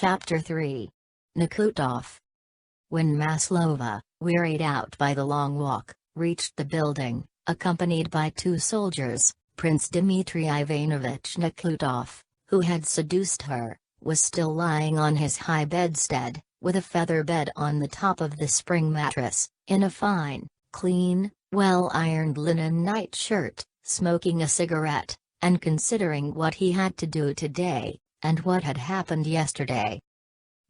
Chapter 3. Nekhlutov. When Maslova, wearied out by the long walk, reached the building, accompanied by two soldiers, Prince Dmitry Ivanovich Nekhlutov, who had seduced her, was still lying on his high bedstead, with a feather bed on the top of the spring mattress, in a fine, clean, well-ironed linen nightshirt, smoking a cigarette, and considering what he had to do today, and what had happened yesterday.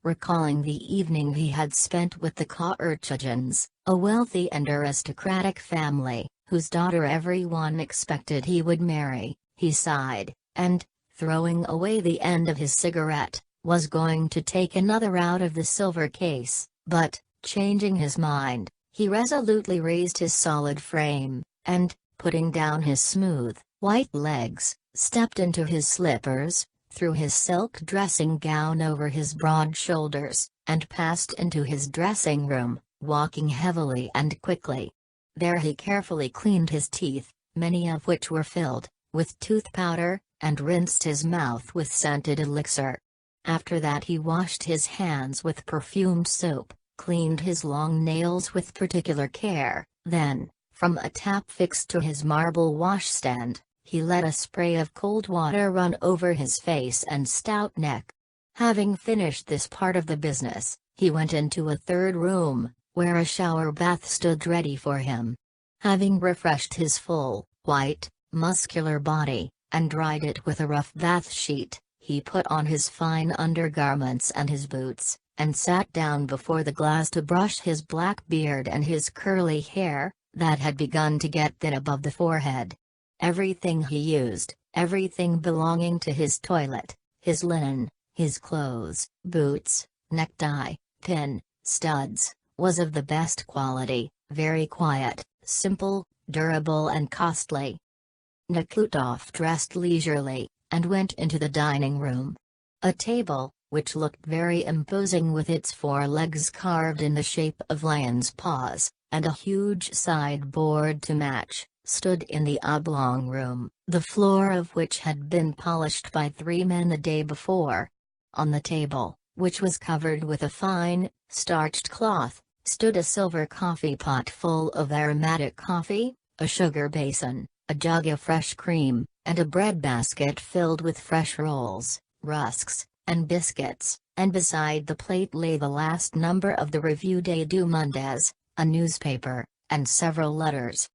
Recalling the evening he had spent with the Kharchagins, a wealthy and aristocratic family, whose daughter everyone expected he would marry, he sighed, and, throwing away the end of his cigarette, was going to take another out of the silver case, but, changing his mind, he resolutely raised his solid frame, and, putting down his smooth, white legs, stepped into his slippers, threw his silk dressing gown over his broad shoulders, and passed into his dressing room, walking heavily and quickly. There he carefully cleaned his teeth, many of which were filled with tooth powder, and rinsed his mouth with scented elixir. After that he washed his hands with perfumed soap, cleaned his long nails with particular care, then, from a tap fixed to his marble washstand, he let a spray of cold water run over his face and stout neck. Having finished this part of the business, he went into a third room, where a shower bath stood ready for him. Having refreshed his full, white, muscular body, and dried it with a rough bath sheet, he put on his fine undergarments and his boots, and sat down before the glass to brush his black beard and his curly hair, that had begun to get thin above the forehead. Everything he used, everything belonging to his toilet, his linen, his clothes, boots, necktie, pin, studs, was of the best quality, very quiet, simple, durable and costly. Nekhlutov dressed leisurely, and went into the dining room. A table, which looked very imposing with its four legs carved in the shape of lions' paws, and a huge sideboard to match, stood in the oblong room, the floor of which had been polished by 3 men the day before. On the table, which was covered with a fine, starched cloth, stood a silver coffee pot full of aromatic coffee, a sugar basin, a jug of fresh cream, and a bread basket filled with fresh rolls, rusks, and biscuits, and beside the plate lay the last number of the Revue des Deux Mondes, a newspaper, and several letters.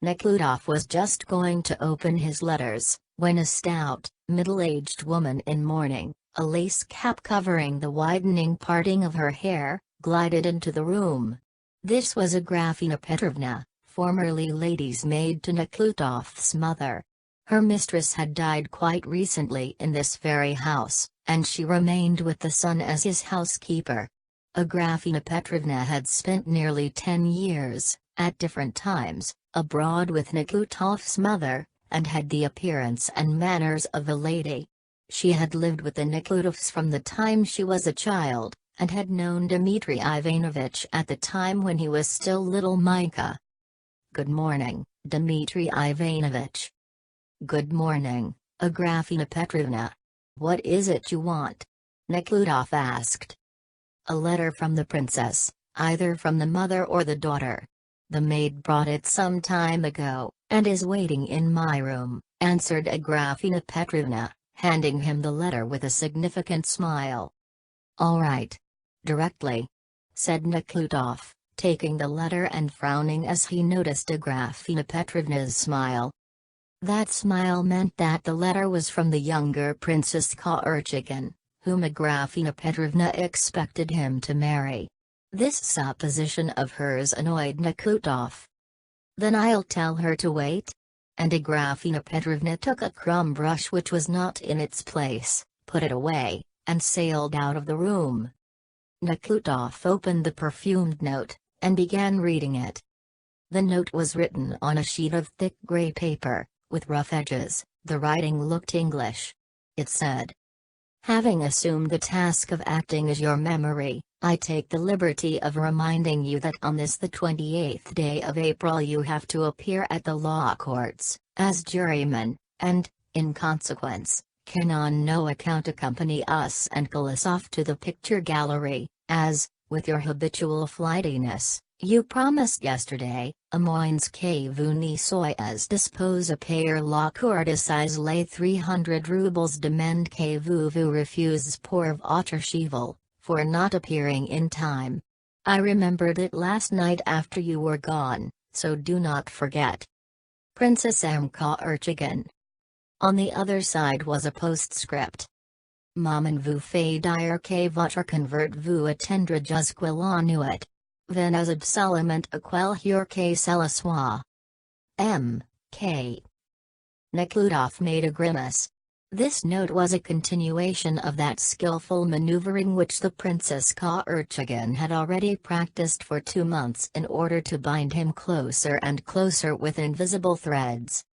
Nekhlutov was just going to open his letters, when a stout, middle-aged woman in mourning, a lace cap covering the widening parting of her hair, glided into the room. This was Agrafena Petrovna, formerly lady's maid to Nekhlutov's mother. Her mistress had died quite recently in this very house, and she remained with the son as his housekeeper. Agrafena Petrovna had spent nearly 10 years, at different times, abroad with Nekhlutov's mother, and had the appearance and manners of a lady. She had lived with the Nekhlutovs from the time she was a child, and had known Dmitry Ivanovich at the time when he was still little Mika. "Good morning, Dmitry Ivanovich." "Good morning, Agrafena Petrovna. What is it you want?" Nekhlutov asked. "A letter from the princess, either from the mother or the daughter. The maid brought it some time ago, and is waiting in my room," answered Agrafena Petrovna, handing him the letter with a significant smile. "All right. Directly," said Nekhlutov, taking the letter and frowning as he noticed Agrafena Petrovna's smile. That smile meant that the letter was from the younger Princess Kharchagin, whom Agrafena Petrovna expected him to marry. This supposition of hers annoyed Nekhlutov. "Then I'll tell her to wait?" And Agrafena Petrovna took a crumb brush which was not in its place, put it away, and sailed out of the room. Nekhlutov opened the perfumed note, and began reading it. The note was written on a sheet of thick grey paper, with rough edges. The writing looked English. It said, "Having assumed the task of acting as your memory, I take the liberty of reminding you that on this the 28th day of April you have to appear at the law courts, as juryman, and, in consequence, can on no account accompany us and call us off to the picture gallery, as, with your habitual flightiness, you promised yesterday, à moins que vous ne soyez disposé à payer la courtoisie les 300 roubles d'amende que vous refusez pour votre cheval, for not appearing in time. I remembered it last night after you were gone, so do not forget. Princess Amka Urchigan. On the other side was a postscript. Maman vous fait dire que votre convert vous attendra jusqu'à la nuit. Venez absolument à quelle que cela soit. M.K. Nekhludoff made a grimace. This note was a continuation of that skillful maneuvering which the Princess Urchigan had already practiced for 2 months in order to bind him closer and closer with invisible threads.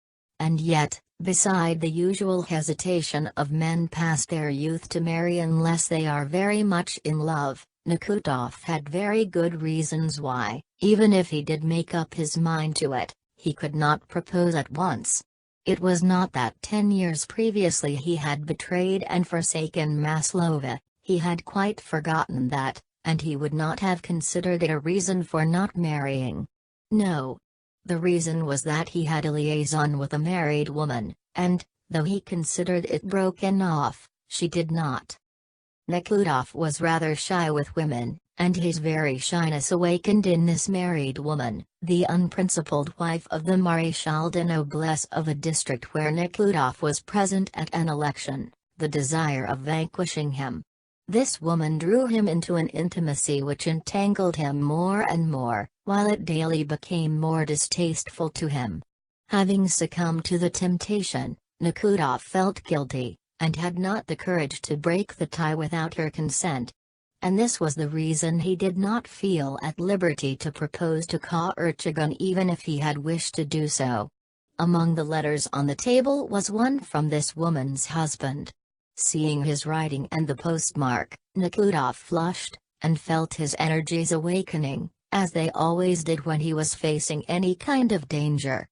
And yet, beside the usual hesitation of men past their youth to marry unless they are very much in love, Nekhludoff had very good reasons why, even if he did make up his mind to it, he could not propose at once. It was not that 10 years previously he had betrayed and forsaken Maslova, he had quite forgotten that, and he would not have considered it a reason for not marrying. No. The reason was that he had a liaison with a married woman, and, though he considered it broken off, she did not. Nekhludoff was rather shy with women, and his very shyness awakened in this married woman, the unprincipled wife of the Maréchal de Noblesse of a district where Nekhludoff was present at an election, the desire of vanquishing him. This woman drew him into an intimacy which entangled him more and more, while it daily became more distasteful to him. Having succumbed to the temptation, Nekhludoff felt guilty, and had not the courage to break the tie without her consent. And this was the reason he did not feel at liberty to propose to Urchigan even if he had wished to do so. Among the letters on the table was one from this woman's husband. Seeing his writing and the postmark, Nekhludoff flushed, and felt his energies awakening, as they always did when he was facing any kind of danger.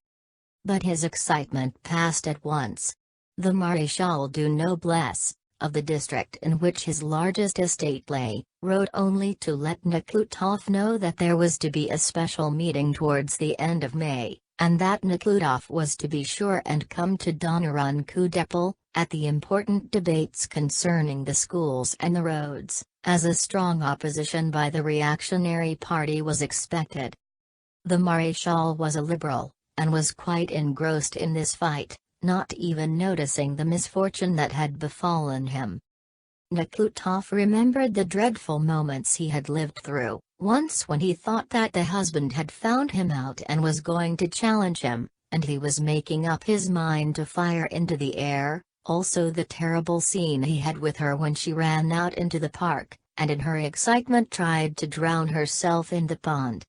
But his excitement passed at once. The Maréchal de Noblesse, of the district in which his largest estate lay, wrote only to let Nekhludoff know that there was to be a special meeting towards the end of May, and that Nekhludoff was to be sure and come to Donneron coup d'épaule, at the important debates concerning the schools and the roads, as a strong opposition by the reactionary party was expected. The Maréchal was a liberal, and was quite engrossed in this fight, not even noticing the misfortune that had befallen him. Nekhludoff remembered the dreadful moments he had lived through, once when he thought that the husband had found him out and was going to challenge him, and he was making up his mind to fire into the air, also the terrible scene he had with her when she ran out into the park, and in her excitement tried to drown herself in the pond.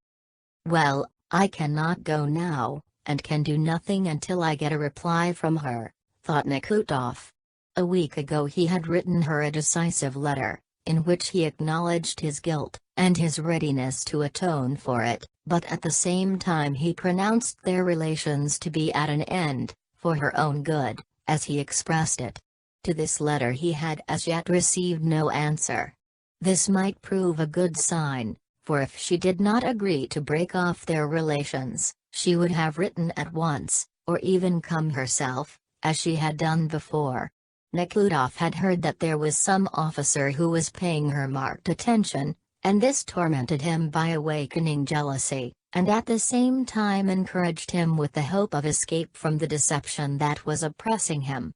Well, I cannot go now, and can do nothing until I get a reply from her, thought Nekhludoff. A week ago he had written her a decisive letter, in which he acknowledged his guilt, and his readiness to atone for it, but at the same time he pronounced their relations to be at an end, for her own good, as he expressed it. To this letter he had as yet received no answer. This might prove a good sign, for if she did not agree to break off their relations, she would have written at once, or even come herself, as she had done before. Nekhludoff had heard that there was some officer who was paying her marked attention, and this tormented him by awakening jealousy, and at the same time encouraged him with the hope of escape from the deception that was oppressing him.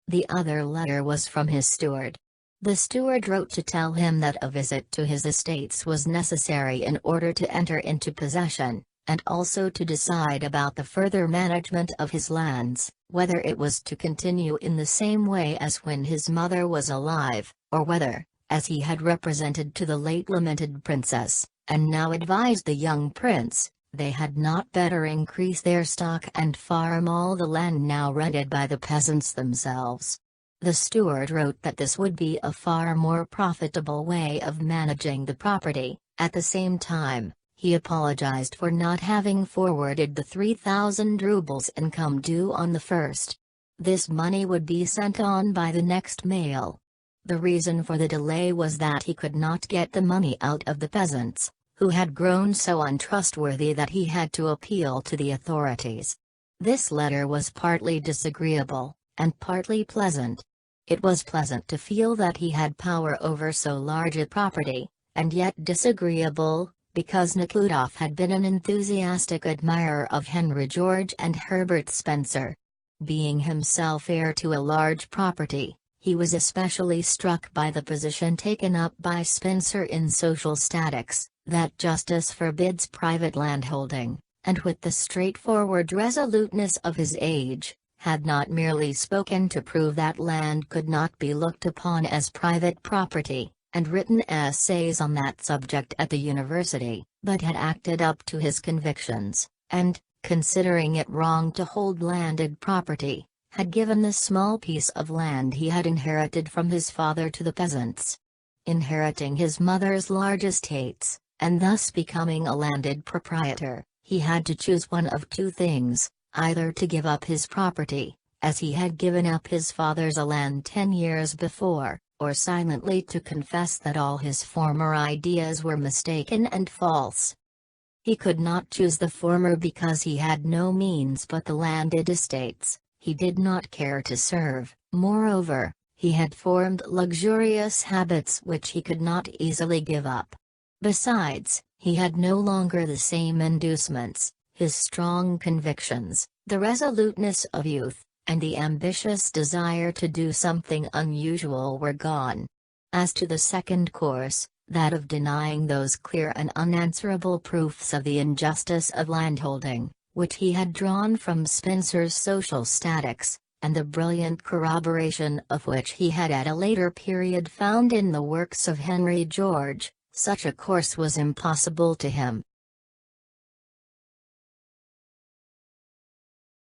The other letter was from his steward. The steward wrote to tell him that a visit to his estates was necessary in order to enter into possession, and also to decide about the further management of his lands, whether it was to continue in the same way as when his mother was alive, or whether, as he had represented to the late lamented princess, and now advised the young prince, they had not better increase their stock and farm all the land now rented by the peasants themselves. The steward wrote that this would be a far more profitable way of managing the property. At the same time, he apologized for not having forwarded the 3,000 rubles income due on the 1st. This money would be sent on by the next mail. The reason for the delay was that he could not get the money out of the peasants, who had grown so untrustworthy that he had to appeal to the authorities. This letter was partly disagreeable, and partly pleasant. It was pleasant to feel that he had power over so large a property, and yet disagreeable, because Nekhludoff had been an enthusiastic admirer of Henry George and Herbert Spencer. Being himself heir to a large property, he was especially struck by the position taken up by Spencer in social statics, that justice forbids private landholding, and with the straightforward resoluteness of his age, had not merely spoken to prove that land could not be looked upon as private property, and written essays on that subject at the university, but had acted up to his convictions, and, considering it wrong to hold landed property, had given the small piece of land he had inherited from his father to the peasants. Inheriting his mother's large estates, and thus becoming a landed proprietor, he had to choose one of two things: either to give up his property, as he had given up his father's land 10 years before, or silently to confess that all his former ideas were mistaken and false. He could not choose the former because he had no means but the landed estates. He did not care to serve. Moreover, he had formed luxurious habits which he could not easily give up. Besides, he had no longer the same inducements. His strong convictions, the resoluteness of youth, and the ambitious desire to do something unusual were gone. As to the second course, that of denying those clear and unanswerable proofs of the injustice of landholding, which he had drawn from Spencer's social statics, and the brilliant corroboration of which he had at a later period found in the works of Henry George, such a course was impossible to him.